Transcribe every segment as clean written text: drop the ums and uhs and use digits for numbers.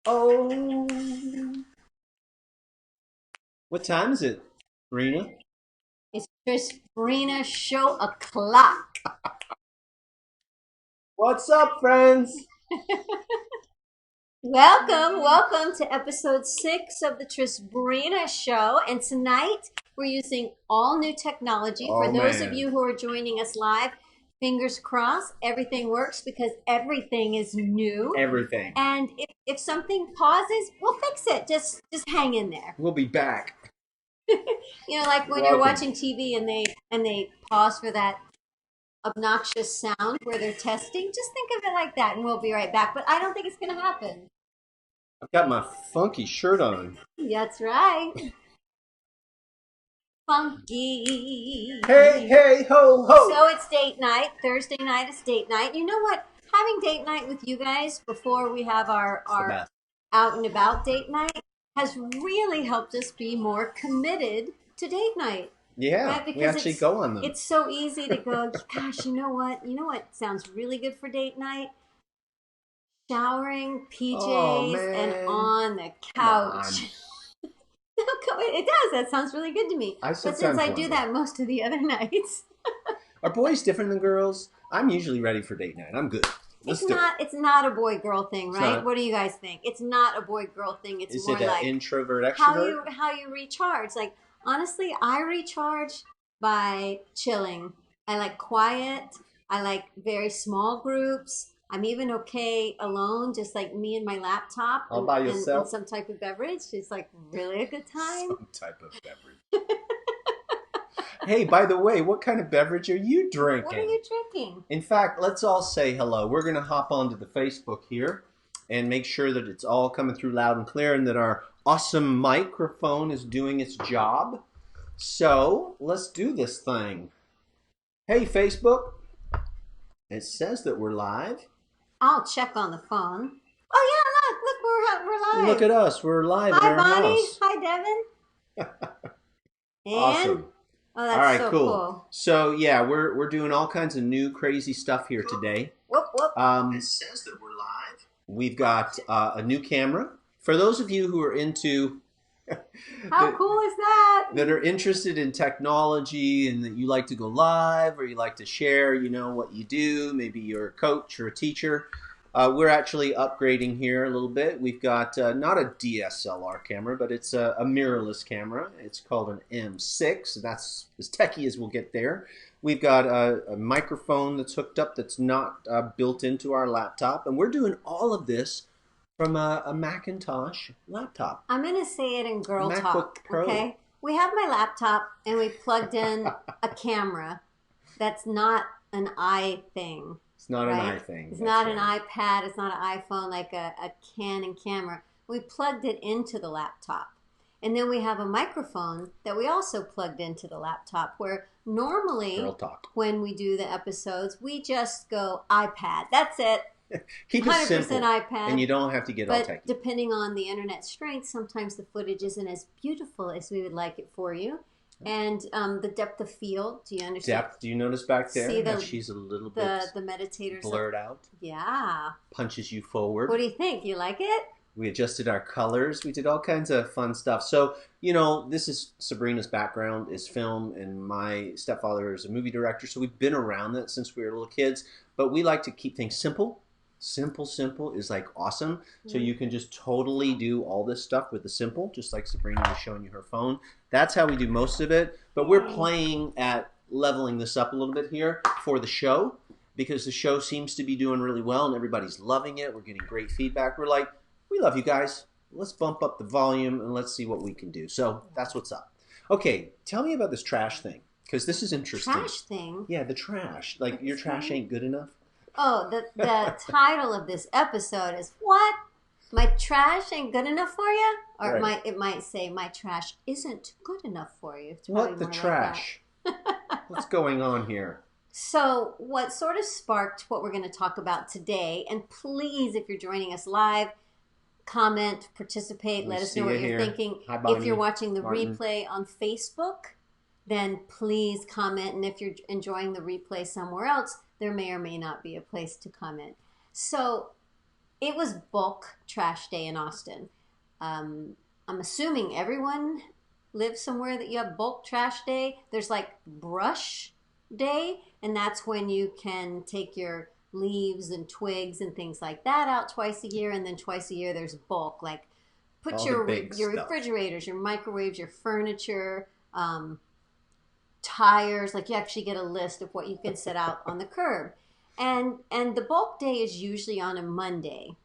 Oh, what time is it, Rena? It's Christina show o'clock. What's up, friends? Welcome to episode 6 of the Trisbrina show. And tonight we're using all new technology. For Oh those of man, you who are joining us live, fingers crossed, everything works because everything is new. everything. And if something pauses, we'll fix it. Just hang in there. We'll be back. Like You're when you're welcome. watching TV and they pause for that obnoxious sound where they're testing. Just think of it like that, and we'll be right back. But I don't think it's going to happen. I've got my funky shirt on. That's right. Funky. Hey, hey, ho, ho. So it's date night. Thursday night is date night. You know what? Having date night with you guys before we have our out and about date night has really helped us be more committed to date night. Yeah, Right? we Because actually go on them. it's so easy to go, gosh, you know what? You know what sounds really good for date night? Showering, Oh PJs, and man, on the come on. couch. No, it does. That sounds really good to me. I But since sometimes I do wonder. that most of the other nights, Are boys different than girls? I'm usually ready for date night. I'm good. Let's do it. it's not a boy girl thing, It's right? not. What do you guys think? It's not a boy girl thing. It's Is more it an like introvert how extrovert? you recharge. Like honestly, I recharge by chilling. I like quiet. I like very small groups. I'm even okay alone, just like me and my laptop All and, by and yourself? some type of beverage. It's like really a good time. Some type of beverage. Hey, by the way, what kind of beverage are you What are drinking? you drinking? In fact, let's all say hello. We're going to hop onto the Facebook here and make sure that it's all coming through loud and clear and that our awesome microphone is doing its job. So let's do this thing. Hey, Facebook. It says that we're live. I'll check on the phone. Oh yeah, look, we're Look live. at us. We're live at Hi our Bonnie. house. Hi Devin. And Awesome. oh, All that's right, so cool. cool. So yeah, we're doing all kinds of new crazy stuff here today. Whoop whoop. It says that we're live. We've got a new camera. For those of you who are into How that, cool is that? that are interested in technology and that you like to go live or you like to share, what you do. Maybe you're a coach or a teacher. We're actually upgrading here a little bit. We've got not a DSLR camera, but it's a mirrorless camera. It's called an M6. That's as techie as we'll get there. We've got a microphone that's hooked up that's not built into our laptop. And we're doing all of this from a Macintosh laptop. I'm gonna say it in girl MacBook talk. Pro. Okay. We have my laptop and we plugged in a camera that's not an eye thing. It's not an Right? eye thing. It's That's not an right. iPad, it's not an iPhone like a Canon camera. We plugged it into the laptop. And then we have a microphone that we also plugged into the laptop where normally Girl talk. when we do the episodes, we just go iPad. That's it. Keep it 100% simple. iPad. And you don't have to get all But techy. depending on the internet strength, sometimes the footage isn't as beautiful as we would like it for you. And the depth of field, do you understand? Depth, do you notice back there See how she's a little the bit meditators. blurred out? Yeah. Punches you forward. What do you think? You like it? We adjusted our colors. We did all kinds of fun stuff. So, this is Sabrina's background is film, and my stepfather is a movie director. So we've been around that since we were little kids. But we like to keep things simple. Simple is like awesome. So you can just totally do all this stuff with the simple, just like Sabrina was showing you her phone. That's how we do most of it. But we're playing at leveling this up a little bit here for the show because the show seems to be doing really well and everybody's loving it. We're getting great feedback. We're like, we love you guys. Let's bump up the volume and let's see what we can do. So that's what's up. Okay, tell me about this trash thing because this is interesting. Trash thing. Yeah, the trash. Like your trash Okay. ain't good enough. Oh, the title of this episode is what? My trash ain't good enough for you? Or Right. it might say my trash isn't good enough for you. It's What probably the more like trash? that. What's going on here? So, what sort of sparked what we're going to talk about today, and please, if you're joining us live, comment, participate, We let us see know what you you're here. thinking. Hi, If Bonnie, you're watching the Martin. replay on Facebook, then please comment. And if you're enjoying the replay somewhere else, there may or may not be a place to comment. So, It was bulk trash day in Austin. I'm assuming everyone lives somewhere that you have bulk trash day. There's like brush day, and that's when you can take your leaves and twigs and things like that out twice a year, and then twice a year there's bulk, like put All the big your stuff. refrigerators, your microwaves, your furniture, tires. Like you actually get a list of what you can set out on the curb, and the bulk day is usually on a Monday,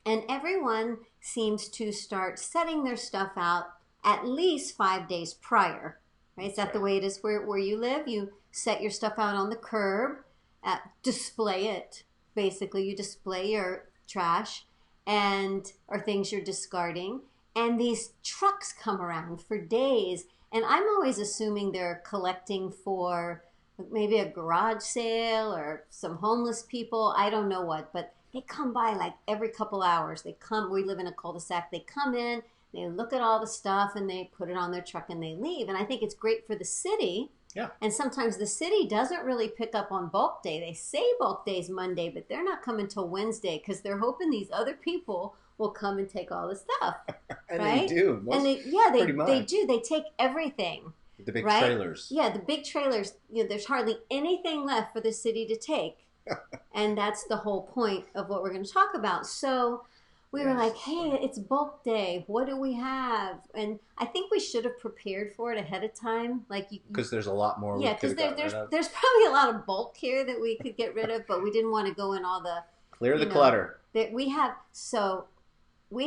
and everyone seems to start setting their stuff out at least 5 days prior. Right? Is that the way it is where you live? You set your stuff out on the curb, display it. Basically, you display your trash and or things you're discarding, and these trucks come around for days. And I'm always assuming they're collecting for maybe a garage sale or some homeless people. I don't know what, but they come by like every couple hours. They come, we live in a cul-de-sac. They come in, they look at all the stuff, and they put it on their truck and they leave. And I think it's great for the city. Yeah. And sometimes the city doesn't really pick up on bulk day. They say bulk day is Monday, but they're not coming till Wednesday because they're hoping these other people will come and take all the stuff. And right? they do. And they do. They take everything. The big right? trailers. Yeah, the big trailers. You know, there's hardly anything left for the city to take. And that's the whole point of what we're going to talk about. So we were like, hey, it's bulk day. What do we have? And I think we should have prepared for it ahead of time. Because there's a lot more. Yeah, because there's probably a lot of bulk here that we could get rid of, but we didn't want to go in all the... Clear the clutter. That we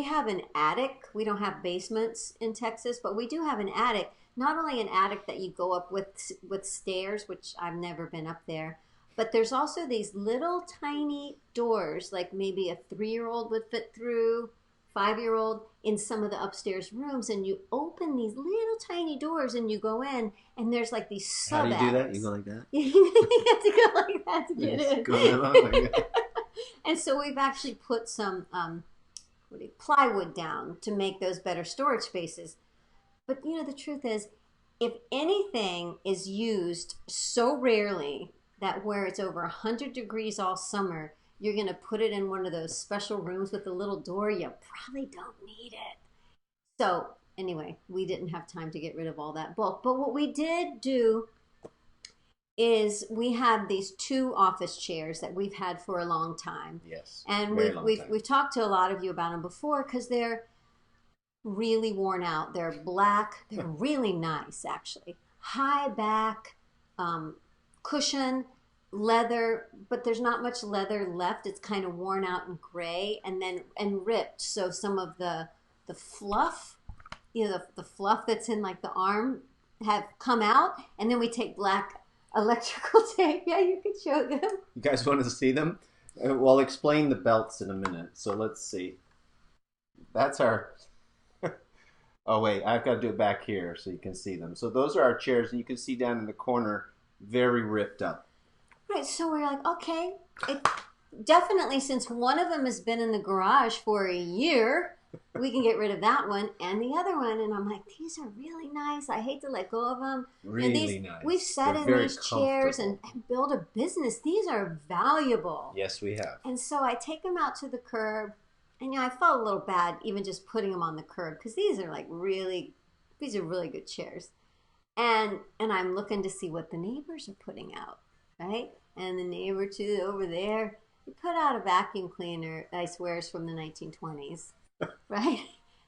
have an attic. We don't have basements in Texas, but we do have an attic. Not only an attic that you go up with stairs, which I've never been up there, but there's also these little tiny doors, like maybe a 3-year-old would fit through, 5-year-old, in some of the upstairs rooms, and you open these little tiny doors and you go in, and there's like these sub How do you do that? You go like that? You have to go like that to get in. Go And so we've actually put some plywood down to make those better storage spaces. But you know, the truth is, if anything is used so rarely that where it's over 100 degrees all summer, you're going to put it in one of those special rooms with a little door, you probably don't need it. So anyway, we didn't have time to get rid of all that bulk. But what we did do is we have these 2 office chairs that we've had for a long time. Yes. And we've talked to a lot of you about them before because they're really worn out. They're black. They're really nice, actually. High back, cushion, leather, but there's not much leather left. It's kind of worn out and gray and ripped. So some of the fluff, the fluff that's in like the arm have come out. And then we take black electrical tape. Yeah, you could show them. You guys wanted to see them? Well, I'll explain the belts in a minute. So let's see. That's our... Oh, wait, I've got to do it back here so you can see them. So those are our chairs, and you can see down in the corner, very ripped up. Right, so we're like, okay, definitely since one of them has been in the garage for a year, we can get rid of that one and the other one. And I'm like, these are really nice. I hate to let go of them. Really nice. We've sat in these chairs and built a business. These are valuable. Yes, we have. And so I take them out to the curb. And I felt a little bad even just putting them on the curb because these are really good chairs. And I'm looking to see what the neighbors are putting out, right? And the neighbor too over there, he put out a vacuum cleaner, I swear is from the 1920s, right?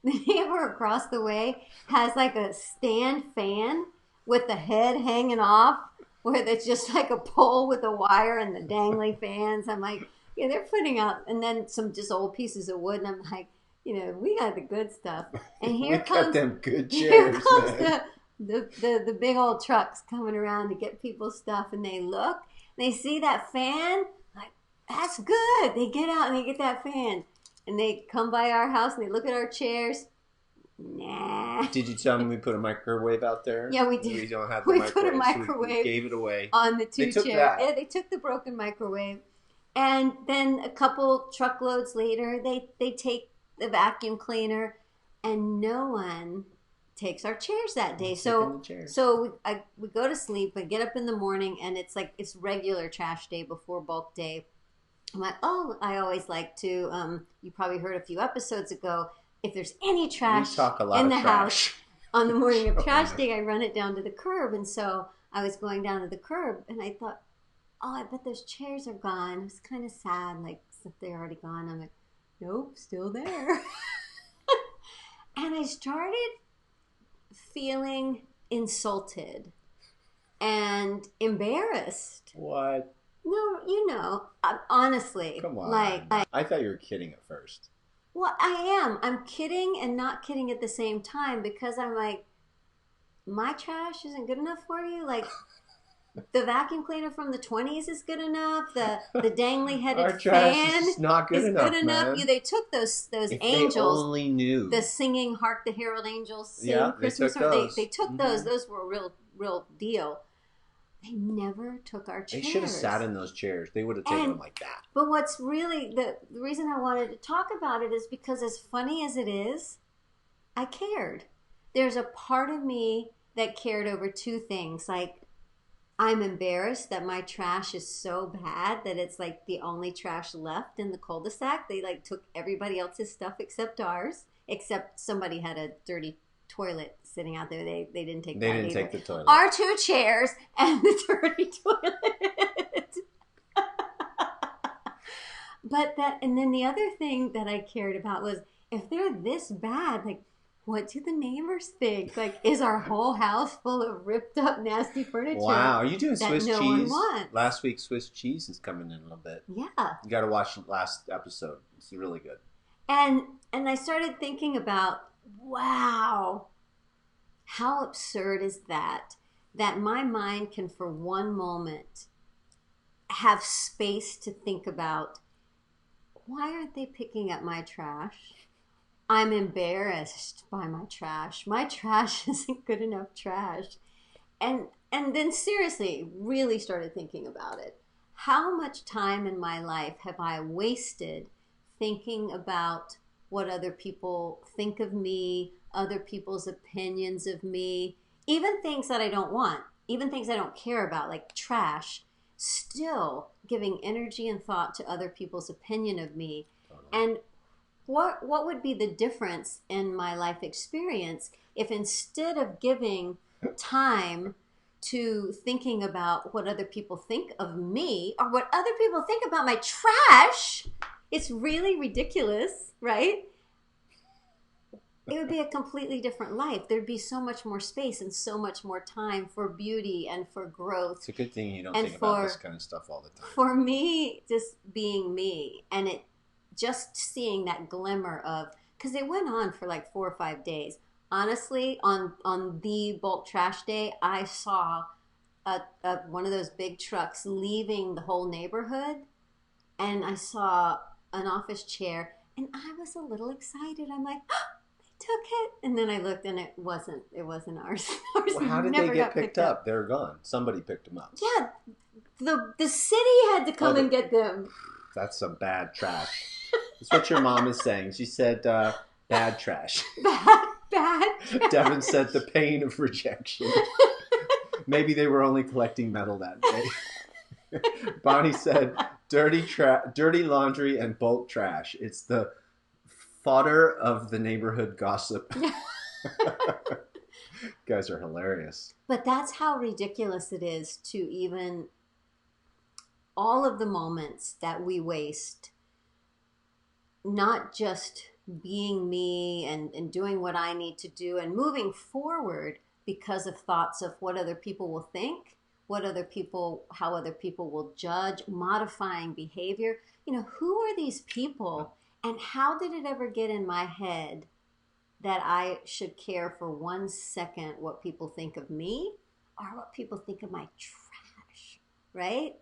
The neighbor across the way has like a stand fan with the head hanging off where there's just like a pole with a wire and the dangly fans. I'm like, yeah, they're putting out, and then some just old pieces of wood, and I'm like, we got the good stuff. And here comes them good chairs. the big old trucks coming around to get people's stuff, and they look, and they see that fan, like, that's good. They get out and they get that fan, and they come by our house and they look at our chairs. Nah. Did you tell them we put a microwave out there? Yeah, we did. We don't have the microwave. We put a microwave. So we gave it away on the 2 chairs. Yeah, they took the broken microwave. And then a couple truckloads later, they take the vacuum cleaner, and no one takes our chairs that day. So we go to sleep, I get up in the morning, and it's regular trash day before bulk day. I'm like, oh, I always like to, you probably heard a few episodes ago, if there's any We trash talk a lot in of the trash. house on the morning of Oh, trash no. day, I run it down to the curb. And so I was going down to the curb and I thought, oh, I bet those chairs are gone. It was kind of sad, like, if they're already gone. I'm like, nope, still there. And I started feeling insulted and embarrassed. What? No, honestly, Come on. like, I thought you were kidding at first. well, I am. I'm kidding and not kidding at the same time because I'm like, my trash isn't good enough for you. Like, the vacuum cleaner from the 20s is good enough. The dangly Our headed trash fan is not good is enough, good enough. man. Yeah, they took those If angels, they only knew. the singing "Hark the Herald Angels Sing" Yeah, they Christmas. took those. They took those. Those were a real deal. They never took our They chairs. should have sat in those chairs. They would have taken And them like that. But what's really the reason I wanted to talk about it is because, as funny as it is, I cared. There's a part of me that cared over two things. Like, I'm embarrassed that my trash is so bad that it's like the only trash left in the cul-de-sac. They like took everybody else's stuff except ours, except somebody had a dirty toilet sitting out there. They didn't take They that didn't either. take the toilet. Our two chairs and the dirty toilet. But and then the other thing that I cared about was, if they're this bad, like, what do the neighbors think? Like, is our whole house full of ripped up, nasty furniture? Wow, are you doing that Swiss no cheese? one wants? Last week, Swiss cheese is coming in a little bit. Yeah. You got to watch the last episode. It's really good. And I started thinking about, wow, how absurd is that my mind can for one moment have space to think about, why aren't they picking up my trash? I'm embarrassed by my trash. My trash isn't good enough trash. And then seriously, really started thinking about it. How much time in my life have I wasted thinking about what other people think of me, other people's opinions of me, even things that I don't want, even things I don't care about, like trash, still giving energy and thought to other people's opinion of me. And what would be the difference in my life experience if, instead of giving time to thinking about what other people think of me or what other people think about my trash, it's really ridiculous, right? It would be a completely different life. There'd be so much more space and so much more time for beauty and for growth. It's a good thing you don't And think about this kind of stuff all the time. For me, just being me, and it just seeing that glimmer of, because it went on for like 4 or 5 days. Honestly, on the bulk trash day, I saw one of those big trucks leaving the whole neighborhood, and I saw an office chair, and I was a little excited. I'm like, oh, they took it, and then I looked, and it wasn't ours. Well, how did they get picked up? They're gone. Somebody picked them up. Yeah, the city had to come and get them. That's some bad trash. That's what your mom is saying. She said bad trash. Bad. Devin said the pain of rejection. Maybe they were only collecting metal that day. Bonnie said dirty laundry and bulk trash. It's the fodder of the neighborhood gossip. Guys are hilarious. But that's how ridiculous it is to even all of the moments that we waste, not just being me and doing what I need to do and moving forward because of thoughts of what other people will think, how other people will judge, modifying behavior. Who are these people, and how did it ever get in my head that I should care for 1 second what people think of me or what people think of my trash, right?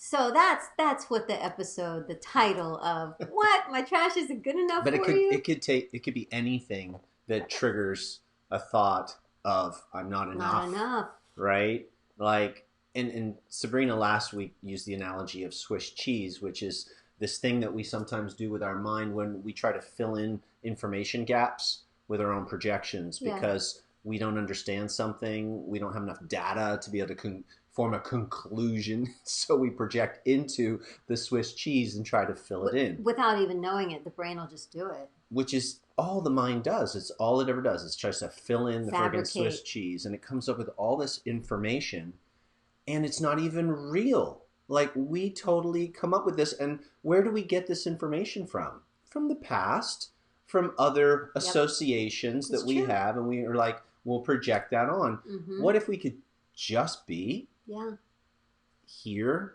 So that's what the title of what my trash isn't good enough but for you. It could be anything that triggers a thought of I'm not enough. Not enough. Right? Like, and Sabrina last week used the analogy of Swiss cheese, which is this thing that we sometimes do with our mind when we try to fill in information gaps with our own projections because we don't understand something, we don't have enough data to be able to form a conclusion. So we project into the Swiss cheese and try to fill it in. Without even knowing it, the brain will just do it. Which is all the mind does. It's all it ever does. It tries to fill in the friggin' Fabricate. Swiss cheese. And it comes up with all this information. And it's not even real. Like, we totally come up with this. And where do we get this information from? From the past, from other associations that we have. And we are like, we'll project that on. Mm-hmm. What if we could just be here,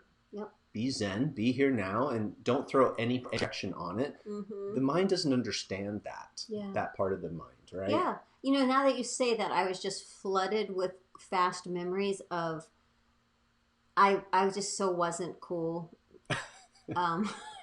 be zen, be here now, and don't throw any projection on it? Mm-hmm. The mind doesn't understand that part of the mind, right? Yeah. You know, now that you say that, I was just flooded with fast memories of, I just so wasn't cool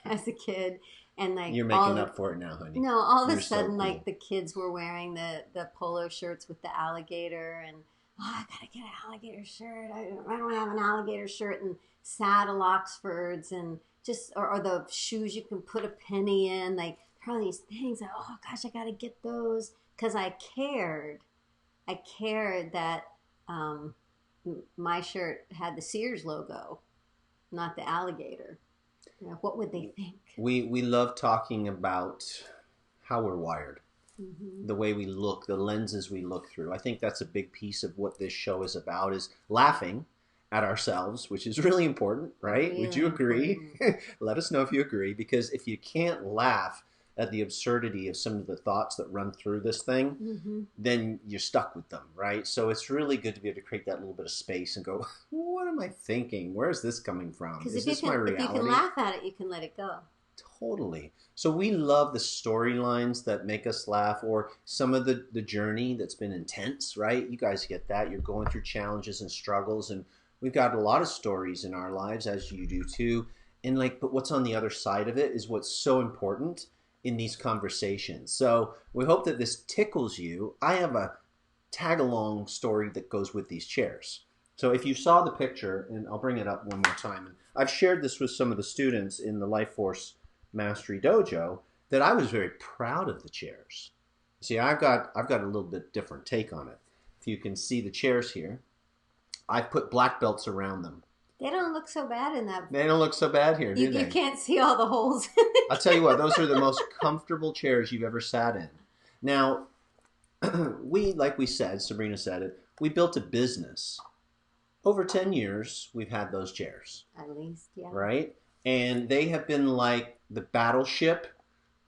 as a kid. And like, you're making up for it now, honey. No, all of You're a sudden, so cool. like, the kids were wearing the polo shirts with the alligator, and I gotta get an alligator shirt. I don't have an alligator shirt, and saddle Oxfords, and just or the shoes you can put a penny in. Like, there are all these things. Like, oh gosh, I gotta get those because I cared. I cared that my shirt had the Sears logo, not the alligator. You know, what would they think? We love talking about how we're wired, the way we look, the lenses we look through. I think that's a big piece of what this show is about, is laughing at ourselves, which is really important, right? Really Would you agree? Let us know if you agree, because if you can't laugh at the absurdity of some of the thoughts that run through this thing, then you're stuck with them, right? So it's really good to be able to create that little bit of space and go, what am I thinking? Where is this coming from? Is this my reality? If you can laugh at it, you can let it go. Totally. So we love the storylines that make us laugh, or some of the journey that's been intense, right? You guys get that. You're going through challenges and struggles, and we've got a lot of stories in our lives, as you do too. And like, but what's on the other side of it is what's so important in these conversations. So we hope that this tickles you. I have a tag-along story that goes with these chairs. So if you saw the picture, and I'll bring it up one more time, and I've shared this with some of the students in the Life Force Mastery Dojo, that I was very proud of the chairs. See, I've got a little bit different take on it. If you can see the chairs here, I've put black belts around them. They don't look so bad in that. They don't look so bad here, do they? You can't see all the holes. I'll tell you what, those are the most comfortable chairs you've ever sat in. Now, like we said, Sabrina said it, we built a business. Over 10 years, we've had those chairs. At least, yeah. Right? And they have been like the battleship,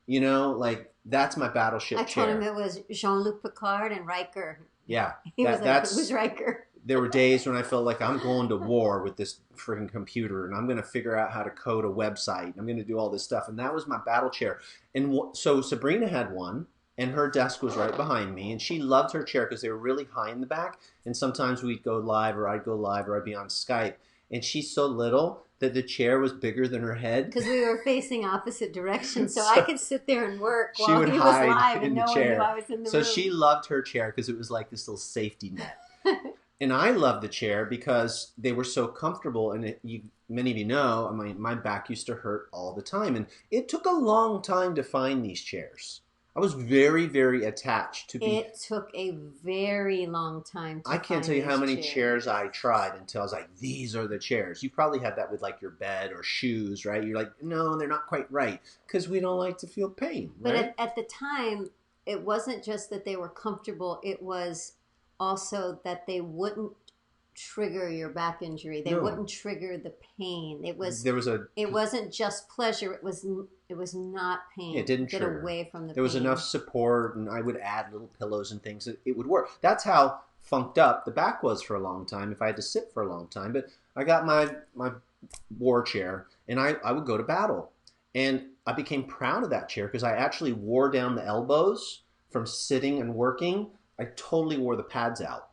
you know, like that's my battleship chair. I told him it was Jean-Luc Picard and Riker. Yeah. It was Riker. There were days when I felt like I'm going to war with this freaking computer, and I'm going to figure out how to code a website, and I'm going to do all this stuff. And that was my battle chair. And so Sabrina had one, and her desk was right behind me, and she loved her chair because they were really high in the back. And sometimes we'd go live, or I'd go live, or I'd be on Skype. And she's so little that the chair was bigger than her head. Because we were facing opposite directions, so I could sit there and work while he was hide live, in and the no one chair. knew I was in the So room. she loved her chair because it was like this little safety net. And I loved the chair because they were so comfortable. And many of you know, I mean, my back used to hurt all the time. And it took a long time to find these chairs. I was very, very attached to It took a very long time to I can't tell you how many chairs I tried until I was like, these are the chairs. You probably had that with like your bed or shoes, right? You're like, no, they're not quite right, because we don't like to feel pain, right? But at the time, it wasn't just that they were comfortable. It was also that they wouldn't trigger your back injury. They wouldn't trigger the pain. It wasn't just pleasure. It was not pain. It didn't Get trigger. away from the There pain. was enough support, and I would add little pillows and things. It would work. That's how funked up the back was for a long time, if I had to sit for a long time. But I got my war chair, and I would go to battle. And I became proud of that chair because I actually wore down the elbows from sitting and working. I totally wore the pads out.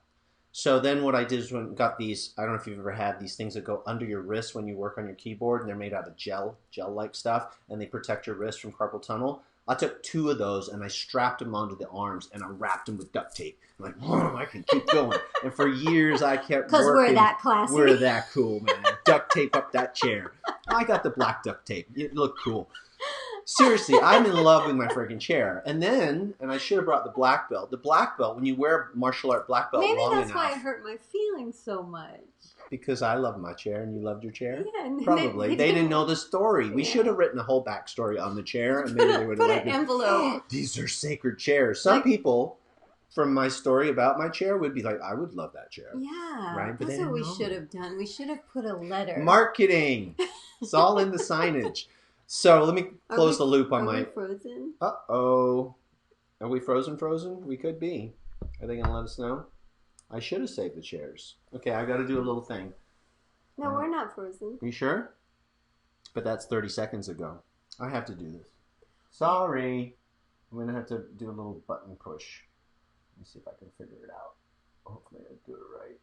So then what I did is when got these, I don't know if you've ever had these things that go under your wrist when you work on your keyboard, and they're made out of gel-like stuff, and they protect your wrist from carpal tunnel. I took 2 of those and I strapped them onto the arms and I wrapped them with duct tape. I'm like, I can keep going. And for years I kept working. Because we're that classy. We're that cool, man. Duct tape up that chair. I got the black duct tape. It looked cool. Seriously, I'm in love with my freaking chair. And I should have brought the black belt. The black belt, when you wear martial art black belt long enough. Maybe that's why it hurt my feelings so much. Because I love my chair and you loved your chair? Yeah, and Probably. They didn't know the story. We should have written a whole backstory on the chair, and maybe they would have liked an it. envelope. These are sacred chairs. Some people from my story about my chair would be like, I would love that chair. Yeah, right? But that's what we should have done. We should have put a letter. Marketing. It's all in the signage. So let me close the loop on Are we frozen? Uh-oh. Are we frozen? We could be. Are they going to let us know? I should have saved the chairs. Okay, I got to do a little thing. No, we're not frozen. Are you sure? But that's 30 seconds ago. I have to do this. Sorry. I'm going to have to do a little button push. Let me see if I can figure it out. Hopefully I do it right.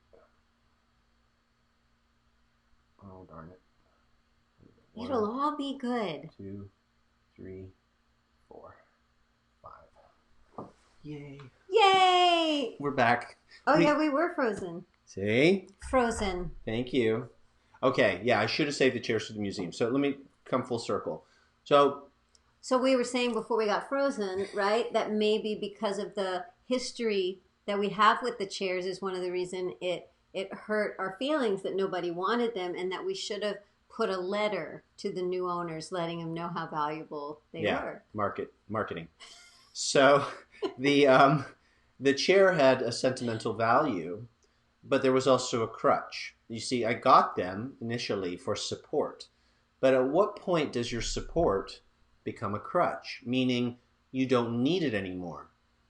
Oh, darn it. It'll all be good. 2, 3, 4, 5. Yay. Yay! We're back. Oh, yeah, we were frozen. See? Frozen. Thank you. Okay, yeah, I should have saved the chairs for the museum. So let me come full circle. So we were saying before we got frozen, right, that maybe because of the history that we have with the chairs is one of the reason it hurt our feelings that nobody wanted them, and that we should have put a letter to the new owners letting them know how valuable they were. Marketing. So the chair had a sentimental value, but there was also a crutch. You see, I got them initially for support. But at what point does your support become a crutch? Meaning you don't need it anymore.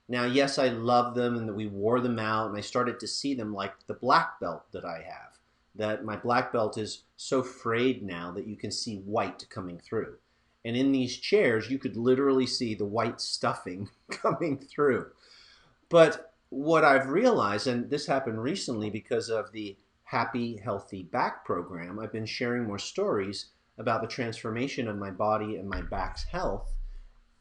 Now, yes, I love them and that we wore them out, and I started to see them like the black belt that I have. That my black belt is so frayed now that you can see white coming through. And in these chairs, you could literally see the white stuffing coming through. But what I've realized, and this happened recently because of the Happy, Healthy Back program, I've been sharing more stories about the transformation of my body and my back's health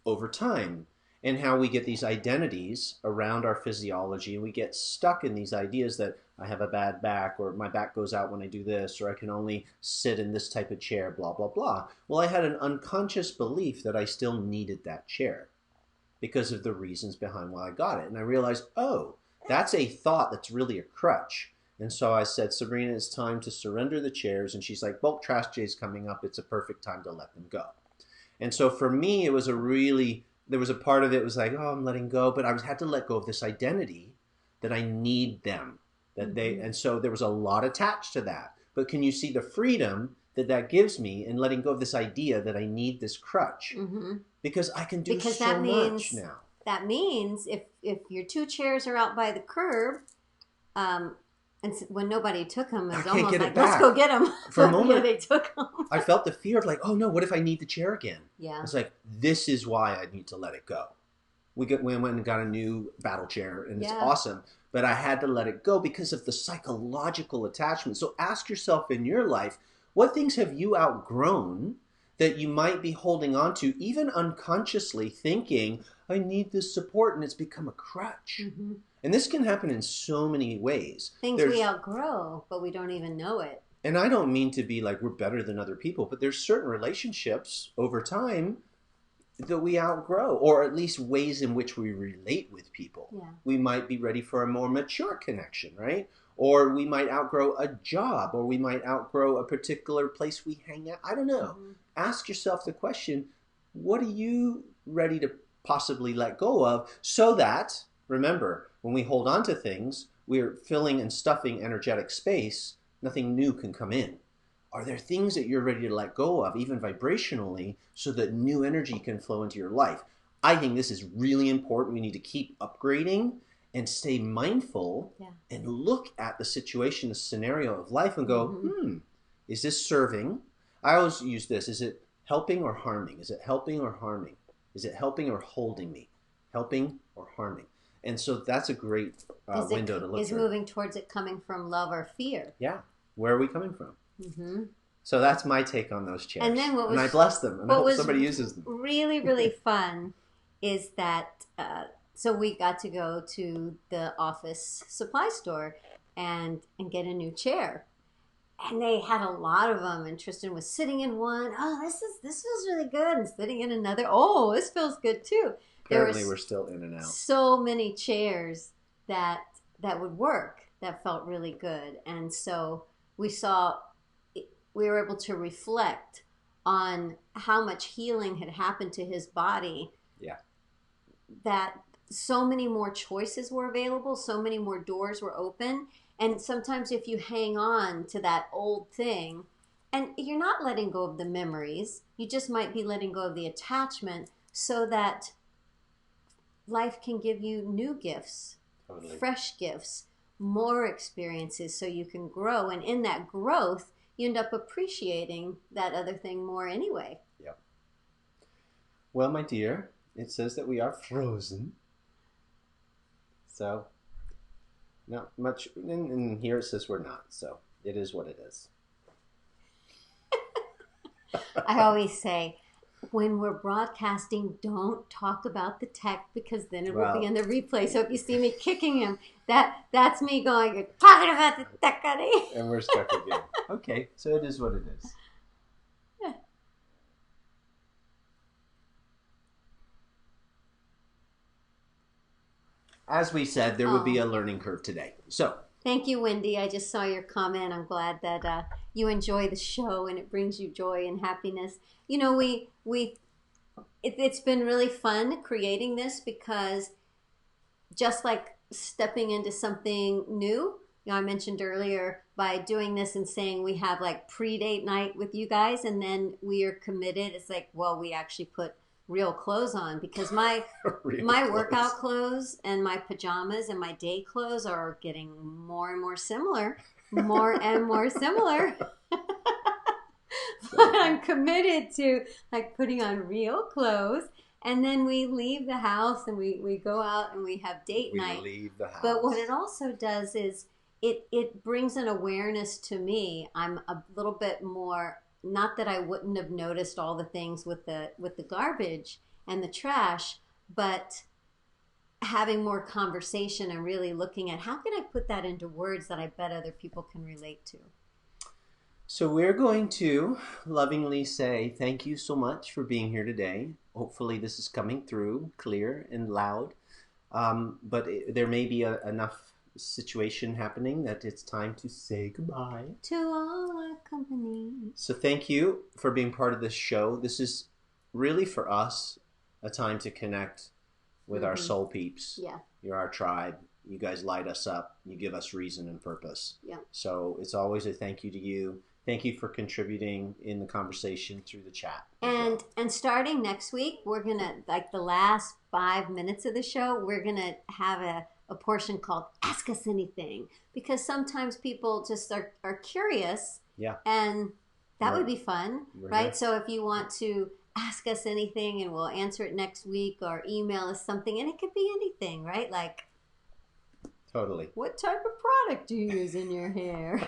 over time, and how we get these identities around our physiology, and we get stuck in these ideas that I have a bad back, or my back goes out when I do this, or I can only sit in this type of chair, blah, blah, blah. Well, I had an unconscious belief that I still needed that chair because of the reasons behind why I got it. And I realized, oh, that's a thought that's really a crutch. And so I said, Sabrina, it's time to surrender the chairs. And she's like, bulk trash day is coming up. It's a perfect time to let them go. And so for me, it was there was a part of it was like, oh, I'm letting go. But I had to let go of this identity that I need them. And so there was a lot attached to that. But can you see the freedom that gives me in letting go of this idea that I need this crutch? Mm-hmm. Because I can do so much now. That means if your 2 chairs are out by the curb, and when nobody took them, it was almost like, let's go get them. For a moment, they took them. I felt the fear of like, oh no, what if I need the chair again? Yeah. It's like, this is why I need to let it go. We went and got a new battle chair, and it's awesome. But I had to let it go because of the psychological attachment. So ask yourself in your life, what things have you outgrown that you might be holding on to, even unconsciously thinking, I need this support, and it's become a crutch. Mm-hmm. And this can happen in so many ways. Things we outgrow, but we don't even know it. And I don't mean to be like we're better than other people, but there's certain relationships over time that we outgrow, or at least ways in which we relate with people. Yeah. We might be ready for a more mature connection, right? Or we might outgrow a job, or we might outgrow a particular place we hang out. I don't know. Mm-hmm. Ask yourself the question, what are you ready to possibly let go of, so that, remember, when we hold on to things, we're filling and stuffing energetic space, nothing new can come in. Are there things that you're ready to let go of, even vibrationally, so that new energy can flow into your life? I think this is really important. We need to keep upgrading and stay mindful and look at the situation, the scenario of life, and go, is this serving? I always use this. Is it helping or harming? Is it helping or harming? Is it helping or holding me? Helping or harming? And so that's a great window to look at. Is moving towards it coming from love or fear? Yeah. Where are we coming from? Mm-hmm. So that's my take on those chairs. And then I bless them, and I hope somebody uses them. Really, really fun is that, so we got to go to the office supply store and get a new chair. And they had a lot of them, and Tristan was sitting in one. Oh, this feels really good, and sitting in another. Oh, this feels good too. Apparently, we're still in and out. So many chairs that would work, that felt really good. And so we saw, we were able to reflect on how much healing had happened to his body. Yeah. That so many more choices were available, so many more doors were open. And sometimes if you hang on to that old thing, and you're not letting go of the memories, you just might be letting go of the attachment so that life can give you new gifts, Totally. fresh gifts, more experiences so you can grow. And in that growth, you end up appreciating that other thing more anyway. Yep. Well, my dear, it says that we are frozen. So, not much. And here it says we're not. So, it is what it is. I always say, when we're broadcasting, don't talk about the tech because then it will be in the replay. So if you see me kicking him, that's me going, you're talking about the tech, honey. And we're stuck again. Okay, so it is what it is. As we said, there would be a learning curve today. So thank you, Wendy. I just saw your comment. I'm glad that you enjoy the show and it brings you joy and happiness. You know, it's been really fun creating this because just like stepping into something new, you know, I mentioned earlier by doing this and saying we have like pre-date night with you guys and then we are committed. It's like, well, we actually put real clothes on because my workout clothes and my pajamas and my day clothes are getting more and more similar, more and more similar. But I'm committed to like putting on real clothes. And then we leave the house and we go out and we have date night. We leave the house. But what it also does is it brings an awareness to me. I'm a little bit more, not that I wouldn't have noticed all the things with the garbage and the trash, but having more conversation and really looking at how can I put that into words that I bet other people can relate to. So we're going to lovingly say thank you so much for being here today. Hopefully this is coming through clear and loud, but there may be enough situation happening that it's time to say goodbye to all our company. So thank you for being part of this show. This is really for us a time to connect with our soul peeps. Yeah. You're our tribe. You guys light us up. You give us reason and purpose. Yeah. So it's always a thank you to you. Thank you for contributing in the conversation through the chat. And starting next week, we're going to, like the last 5 minutes of the show, we're going to have a portion called Ask Us Anything. Because sometimes people just are curious. Yeah. And that would be fun, right? Here. So if you want to ask us anything and we'll answer it next week or email us something, and it could be anything, right? Like, totally. What type of product do you use in your hair?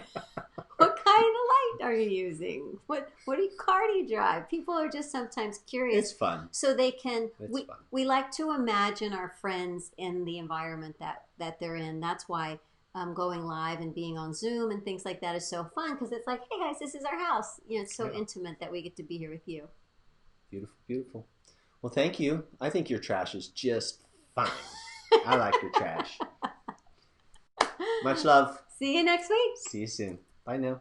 What kind of light are you using? What car do you drive? People are just sometimes curious. It's fun. So they can. Fun. We like to imagine our friends in the environment that they're in. That's why going live and being on Zoom and things like that is so fun because it's like, hey guys, this is our house. You know, it's so intimate that we get to be here with you. Beautiful, beautiful. Well, thank you. I think your trash is just fine. I like your trash. Much love. See you next week. See you soon. Bye now.